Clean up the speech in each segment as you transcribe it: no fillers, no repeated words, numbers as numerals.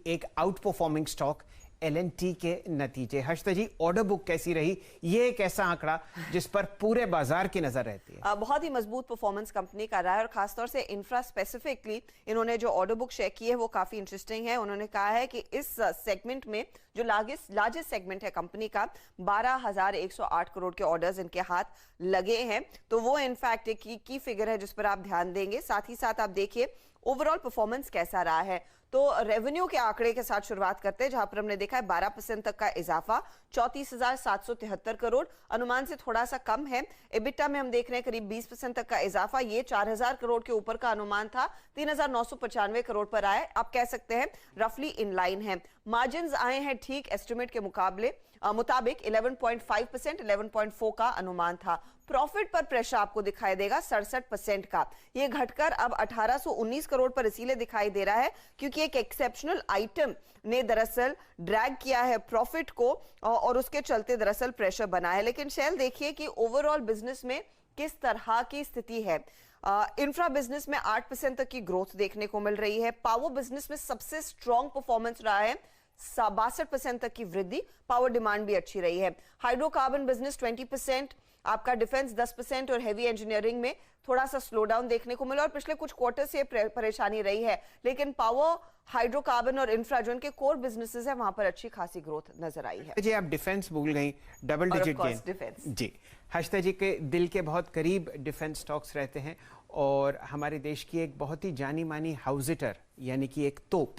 एक out performing stock L&T के नतीजे। हर्षिता जी, ऑर्डर बुक कैसी रही? ये एक ऐसा आंकड़ा जिस पर पूरे बाजार की नजर रहती है। बहुत ही मजबूत परफॉर्मेंस कंपनी का रहा है और खासतौर से इंफ्रा स्पेसिफिकली इन्होंने जो ऑर्डर बुक शेयर की है वो काफी इंटरेस्टिंग है। उन्होंने कहा है कि इस सेगमेंट में जो लार्जेस्ट सेगमेंट है कंपनी का 12,108 करोड़ के ऑर्डर्स इनके हाथ लगे हैं। तो वो इनफैक्ट एक की फिगर है जिस पर आप ध्यान देंगे। साथ ही साथ आप देखिए ओवरऑल परफॉर्मेंस कैसा रहा है। तो रेवेन्यू के आंकड़े के साथ शुरुआत करते हैं जहां पर हमने देखा है 12% तक का इजाफा, 34,773 करोड़, अनुमान से थोड़ा सा कम है। एबिटा में हम देख रहे हैं करीब 20% तक का इजाफा, ये 4,000 करोड़ के ऊपर का अनुमान था, 3,995 करोड़ पर आए। आप कह सकते हैं रफली इन लाइन है। मार्जिन आए हैं ठीक एस्टिमेट के मुताबिक 11.5%, 11.4 का अनुमान था। प्रॉफिट पर प्रेशर आपको दिखाई देगा 67% का, ये घटकर अब 1819 करोड़ पर इसीलिए दिखाई दे रहा है क्योंकि एक एक्सेप्शनल आइटम ने दरअसल ड्रैग किया है प्रॉफिट को और उसके चलते दरअसल प्रेशर बना है। लेकिन शैल देखिए कि ओवरऑल बिजनेस में किस तरह की स्थिति है। इंफ्रा बिजनेस में 8% तक की ग्रोथ देखने को मिल रही है। पावर बिजनेस में सबसे स्ट्रॉन्ग परफॉर्मेंस रहा है, 62% तक की वृद्धि, पावर डिमांड भी अच्छी रही है। हाइड्रोकार्बन बिजनेस 20%, आपका डिफेंस 10% और हेवी इंजीनियरिंग में थोड़ा सा स्लो डाउन देखने को मिला और पिछले कुछ क्वार्टर से परेशानी रही है। लेकिन पावर, हाइड्रोकार्बन और इंफ्रा जो इनके कोर बिजनेसेस है वहां पर अच्छी खासी ग्रोथ नजर आई है। जी, आप डिफेंस भूल गई, डबल डिजिट गेन। डिफेंस जी, हर्षिता जी के दिल के बहुत करीब डिफेंस स्टॉक्स रहते हैं और हमारे देश की एक बहुत ही जानी मानी हाउजिटर यानी कि एक तोप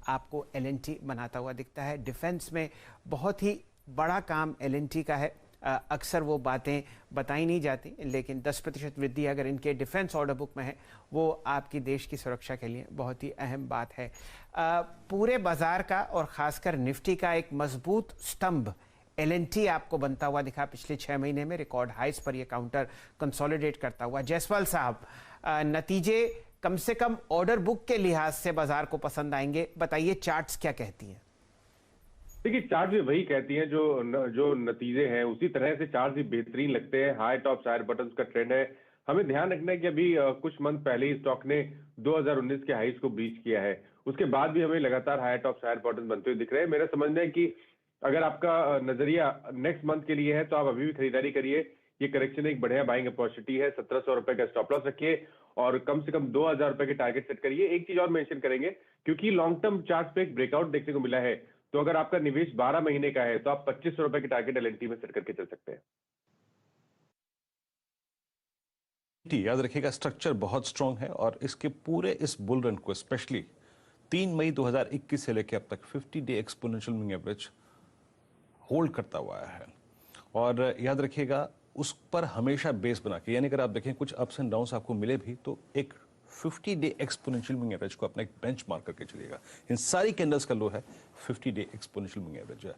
आपको एल&टी बनाता हुआ दिखता है। डिफेंस में बहुत ही बड़ा काम एल&टी का है। अक्सर वो बातें बताई नहीं जाती, लेकिन 10% वृद्धि अगर इनके डिफेंस ऑर्डर बुक में है वो आपकी देश की सुरक्षा के लिए बहुत ही अहम बात है। पूरे बाजार का और खासकर निफ्टी का एक मजबूत स्तंभ एल&टी आपको बनता हुआ दिखा। पिछले 6 महीने में रिकॉर्ड हाइस पर यह काउंटर कंसोलिडेट करता हुआ। जायसवाल साहब, नतीजे कम से कम ऑर्डर बुक के लिहाज से बाजार को पसंद आएंगे, बताइए चार्ट्स क्या कहती हैं? देखिए, चार्ट भी वही कहती हैं जो नतीजे हैं उसी तरह से चार्ट भी बेहतरीन लगते हैं। हाई टॉप हायर बॉटम्स का ट्रेंड है। हमें ध्यान रखना है कि अभी कुछ मंथ पहले ही स्टॉक ने 2019 के हाईस को ब्रीच किया है, उसके बाद भी हमें लगातार हाई टॉप हायर बॉटम्स बनते हुए दिख रहे हैं। मेरा समझना है कि अगर आपका नजरिया नेक्स्ट मंथ के लिए है तो आप अभी भी खरीदारी करिए। ये करेक्शन एक बढ़िया बाइंग अपॉर्चुनिटी है। 1700 रुपए का स्टॉप लॉस रखिए और कम से कम 2000 रुपए के टारगेट सेट करिए। एक चीज और मेंशन करेंगे, क्योंकि लॉन्ग टर्म चार्ट पे एक ब्रेकआउट देखने को मिला है, तो अगर आपका निवेश 12 महीने का है तो आप 2500 रुपए के टारगेट एल&टी में सेट करके चल सकते हैं। याद रखिएगा, स्ट्रक्चर बहुत स्ट्रांग है और इसके पूरे इस बुल रन को स्पेशली 3 मई 2021 से लेकर अब तक 50 day exponential moving average hold करता हुआ है। और याद रखिएगा, उस पर हमेशा बेस बना के, यानी अगर आप देखें कुछ अप्स एंड डाउन्स आपको मिले भी तो एक 50 डे एक्सपोनेंशियल मूविंग एवरेज को अपना एक बेंचमार्क करके चलिएगा। इन सारी कैंडल्स का लो है 50 डे एक्सपोनेंशियल मूविंग एवरेज है।